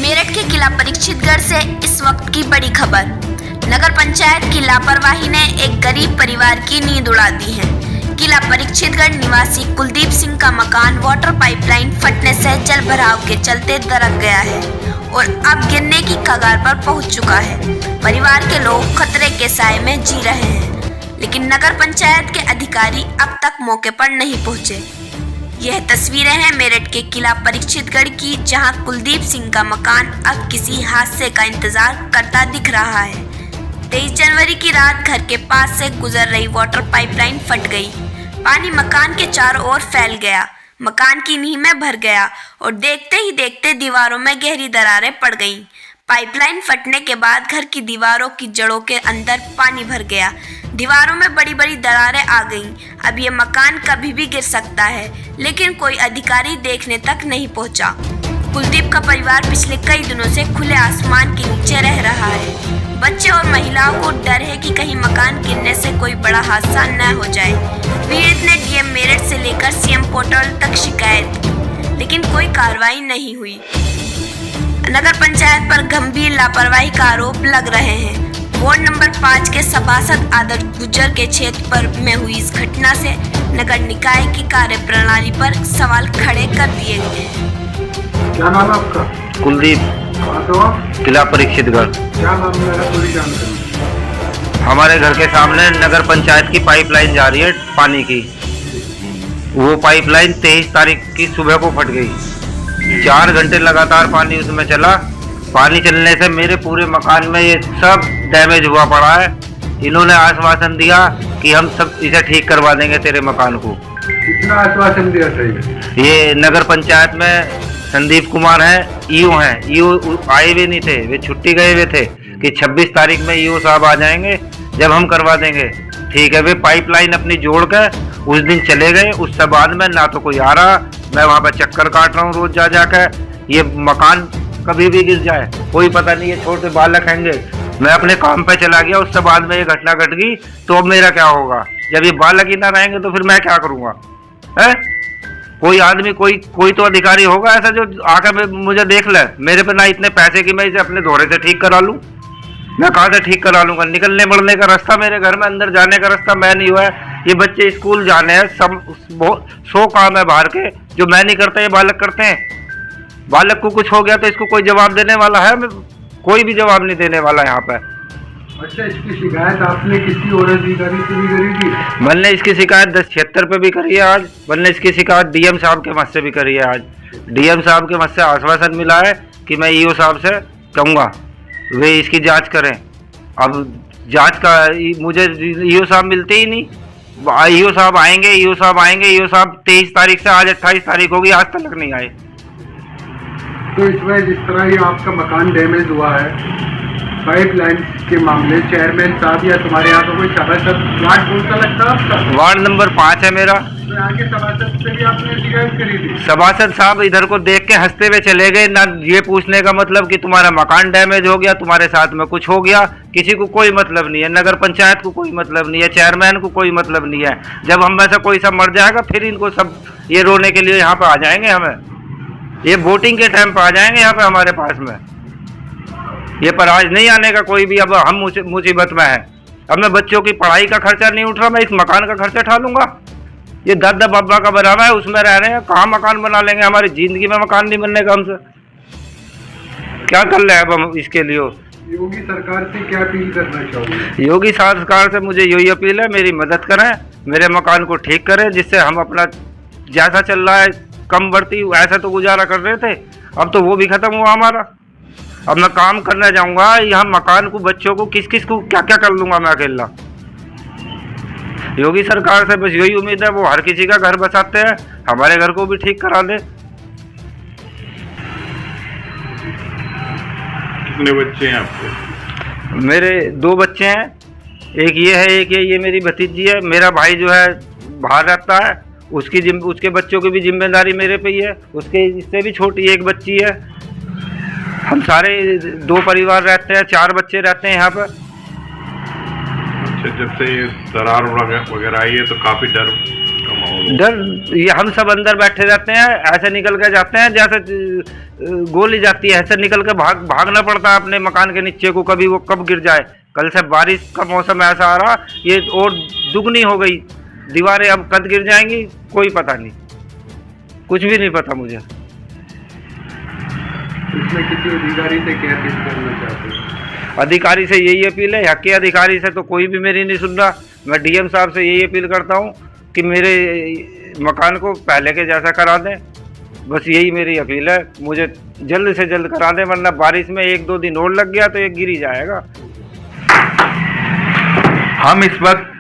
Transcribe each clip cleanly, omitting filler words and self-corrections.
मेरठ के किला परीक्षितगढ़ से इस वक्त की बड़ी खबर। नगर पंचायत की लापरवाही ने एक गरीब परिवार की नींद उड़ा दी है। किला परीक्षितगढ़ निवासी कुलदीप सिंह का मकान वाटर पाइपलाइन फटने से जल भराव के चलते दरक गया है और अब गिरने की कगार पर पहुंच चुका है। परिवार के लोग खतरे के साए में जी रहे हैं, लेकिन नगर पंचायत के अधिकारी अब तक मौके पर नहीं पहुंचे। यह तस्वीरें हैं मेरठ के किला परीक्षितगढ़ की, जहां कुलदीप सिंह का मकान अब किसी हादसे का इंतजार करता दिख रहा है। 23 जनवरी की रात घर के पास से गुजर रही वाटर पाइपलाइन फट गई। पानी मकान के चारों ओर फैल गया, मकान की नींव में भर गया और देखते ही देखते दीवारों में गहरी दरारें पड़ गईं। पाइपलाइन फटने के बाद घर की दीवारों की जड़ों के अंदर पानी भर गया, दीवारों में बड़ी बड़ी दरारें आ गईं। अब ये मकान कभी भी गिर सकता है, लेकिन कोई अधिकारी देखने तक नहीं पहुंचा। कुलदीप का परिवार पिछले कई दिनों से खुले आसमान के नीचे रह रहा है। बच्चे और महिलाओं को डर है कि कहीं मकान गिरने से कोई बड़ा हादसा न हो जाए। पीड़ित ने डीएम मेरठ से लेकर सीएम पोर्टल तक शिकायत की, लेकिन कोई कार्रवाई नहीं हुई। नगर पंचायत पर गंभीर लापरवाही का आरोप लग रहे हैं। वार्ड नंबर 5 के सभासद आदर्श गुर्जर के क्षेत्र पर में हुई इस घटना से नगर निकाय की कार्य प्रणाली पर सवाल खड़े कर दिए गए हैं। क्या नाम है आपका? कुलदीप, किला परीक्षितगढ़। क्या मामला है, पूरी जानकारी। हमारे घर के सामने नगर पंचायत की पाइपलाइन जा रही है पानी की। वो पाइपलाइन 23 तारीख की सुबह को फट गई। 4 घंटे लगातार पानी उसमें चला। पानी चलने से मेरे पूरे मकान में ये सब डैमेज हुआ पड़ा है। इन्होंने आश्वासन दिया कि हम सब इसे ठीक करवा देंगे तेरे मकान को। कितना आश्वासन दिया सही? ये नगर पंचायत में संदीप कुमार हैं, ईओ हैं। ईओ आए हुए नहीं थे, वे छुट्टी गए हुए थे कि 26 तारीख में ईओ साहब आ जाएंगे, जब हम करवा देंगे। ठीक है, वे पाइपलाइन अपनी जोड़ कर उस दिन चले गए। उसके बाद में ना तो कोई आ रहा, मैं वहाँ पर चक्कर काट रहा हूँ रोज जा जाकर। ये मकान कभी भी गिर जाए कोई पता नहीं है, छोटे बालक हैंगे। मैं अपने काम पे चला गया, उसके बाद में ये घटना घट गई, तो अब मेरा क्या होगा? जब ये बालक ही ना रहेंगे तो फिर मैं क्या करूँगा? है कोई आदमी, कोई तो अधिकारी होगा ऐसा जो आकर मुझे देख ले। मेरे पे ना इतने पैसे कि मैं इसे अपने दौरे से ठीक करा लूँ। मैं कहाँ से ठीक करा लूँगा? निकलने बढ़ने का रास्ता मेरे घर में, अंदर जाने का रास्ता मैं नहीं हुआ है। ये बच्चे स्कूल जाने हैं, सब 100 काम है बाहर के जो मैं नहीं करता, ये बालक करते हैं। बालक को कुछ हो गया तो इसको कोई जवाब देने वाला है? कोई भी जवाब नहीं देने वाला यहाँ पे। अच्छा, इसकी शिकायत आपने किसी और अधिकारी से भी करी थी? मैंने इसकी शिकायत 1076 पे भी करी है आज। मैंने इसकी शिकायत डीएम साहब के मत से भी करी है आज। डीएम साहब के मत से आश्वासन मिला है कि मैं ईओ साहब से कहूँगा वे इसकी जांच करें। अब जांच का मुझे ईओ साहब मिलते ही नहीं। ईओ साहब आएंगे, ईओ साहब आएंगे। ईओ साहब 23 तारीख से आज 28 तारीख होगी, आज तक नहीं आए। तो इसमें जिस तरह ये आपका मकान डैमेज हुआ है, पाइपलाइन के मामले, चेयरमैन साहब या तुम्हारे यहाँ तो कोई सभासद, वार्ड कौन सा लगता है आपका? वार्ड नंबर 5 है मेरा। तो यहाँ के सभासद से भी आपने शिकायत करी थी? सभासद साहब इधर को देख के हंसते हुए चले गए, ना ये पूछने का मतलब कि तुम्हारा मकान डैमेज हो गया, तुम्हारे साथ में कुछ हो गया। किसी को कोई मतलब नहीं है, नगर पंचायत को कोई मतलब नहीं है, चेयरमैन को कोई मतलब नहीं है। जब हम में से कोई सब मर जाएगा फिर इनको सब ये रोने के लिए यहाँ पे आ जाएंगे। हमें ये वोटिंग के टाइम पे आ जाएंगे यहाँ पे हमारे पास में। ये पर आज नहीं आने का कोई भी। अब हम मुसीबत में है। अब मैं बच्चों की पढ़ाई का खर्चा नहीं उठ रहा, मैं इस मकान का खर्चा उठा लूंगा। ये दादा बाबा का बना हुआ है, उसमें रह रहे हैं, कहाँ मकान बना लेंगे? हमारी जिंदगी में मकान नहीं बनने का हमसे। क्या कर रहे हैं अब हम इसके लिए? योगी सरकार से क्या अपील करना चाहोगे? योगी सरकार से मुझे यही अपील है, मेरी मदद करें, मेरे मकान को ठीक करें, जिससे हम अपना जैसा चल रहा है कम बढ़ती ऐसा तो गुजारा कर रहे थे, अब तो वो भी खत्म हुआ हमारा। अब मैं काम करने जाऊंगा यहाँ मकान को, बच्चों को, किस किस को क्या क्या कर लूंगा मैं अकेला? योगी सरकार से बस यही उम्मीद है, वो हर किसी का घर बसाते हैं, हमारे घर को भी ठीक करा दे। कितने बच्चे हैं आपके? मेरे 2 बच्चे हैं, एक ये है, एक ये मेरी भतीजी है। मेरा भाई जो है बाहर रहता है, उसके बच्चों की भी जिम्मेदारी मेरे पे ही है। उसके इससे भी छोटी एक बच्ची है। हम सारे 2 परिवार रहते हैं, 4 बच्चे रहते हैं यहाँ पर। अच्छा, जब से ये दरार वगैरह आई है तो काफी डर का माहौल डर ये हम सब अंदर बैठे रहते हैं, ऐसे निकल के जाते हैं जैसे गोली जाती है, ऐसे निकल के भागना पड़ता है अपने मकान के नीचे को, कभी वो कब गिर जाए। कल से बारिश का मौसम ऐसा आ रहा, ये और दुगनी हो गई दीवारें, अब कद गिर जाएंगी कोई पता नहीं, कुछ भी नहीं पता मुझे। इसमें किसी अधिकारी से क्या अपील करना चाहते हैं? अधिकारी से यही अपील है, यहाँ के अधिकारी से तो कोई भी मेरी नहीं सुन रहा। मैं डीएम साहब से यही अपील करता हूँ कि मेरे मकान को पहले के जैसा करा दें, बस यही मेरी अपील है। मुझे जल्द से जल्द करा दें, वरना बारिश में 1-2 दिन और लग गया तो ये गिर ही जाएगा। हम इस वक्त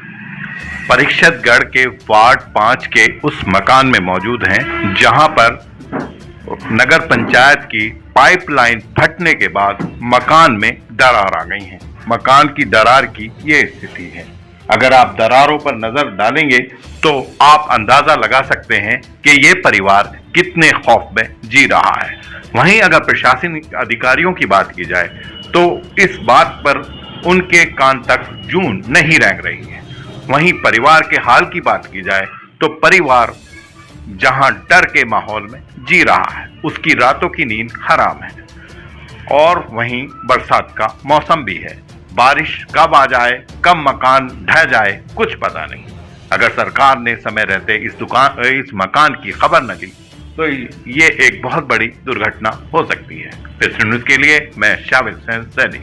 परीक्षितगढ़ के वार्ड 5 के उस मकान में मौजूद हैं जहां पर नगर पंचायत की पाइपलाइन फटने के बाद मकान में दरार आ गई है। मकान की दरार की ये स्थिति है। अगर आप दरारों पर नजर डालेंगे तो आप अंदाजा लगा सकते हैं कि ये परिवार कितने खौफ में जी रहा है। वहीं अगर प्रशासनिक अधिकारियों की बात की जाए तो इस बात पर उनके कान तक जून नहीं रेंग रही है। वहीं परिवार के हाल की बात की जाए तो परिवार जहां डर के माहौल में जी रहा है, उसकी रातों की नींद हराम है। और वहीं बरसात का मौसम भी है, बारिश कब आ जाए, कब मकान ढह जाए, कुछ पता नहीं। अगर सरकार ने समय रहते इस मकान की खबर न ली तो ये एक बहुत बड़ी दुर्घटना हो सकती है। न्यूज़ के लिए मैं शाबिर हुसैन सैनी।